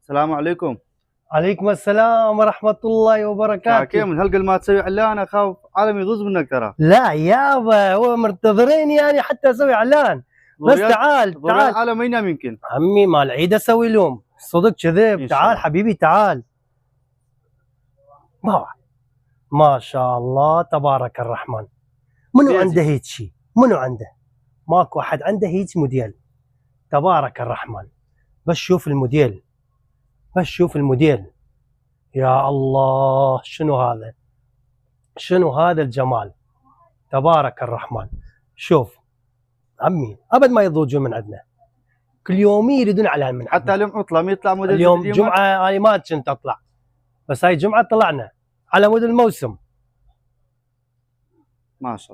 السلام عليكم. عليكم السلام ورحمة الله وبركاته. كيف من هالقل ما تسوي اعلان؟ اخاف عالم يغز منك ترى. لا يابا، هو منتظرين يعني حتى اسوي اعلان. بس تعال العالم ما ينام يمكن. عمي مال العيد اسوي لهم صدق كذب. تعال حبيبي تعال. ما شاء الله تبارك الرحمن. منو عنده هيك شيء؟ منو عنده؟ ماكو احد عنده هيك موديل. تبارك الرحمن. بس شوف الموديل، بس شوف الموديل. يا الله، شنو هذا؟ شنو هذا الجمال؟ تبارك الرحمن. شوف عمي، ابد ما يضوجون من عندنا، كل يوم يريدون على من حتى اليوم عطله ما يطلع موديل. اليوم جمعه انا ما كنت اطلع، بس هاي جمعه طلعنا على مود الموسم. ما شاء الله.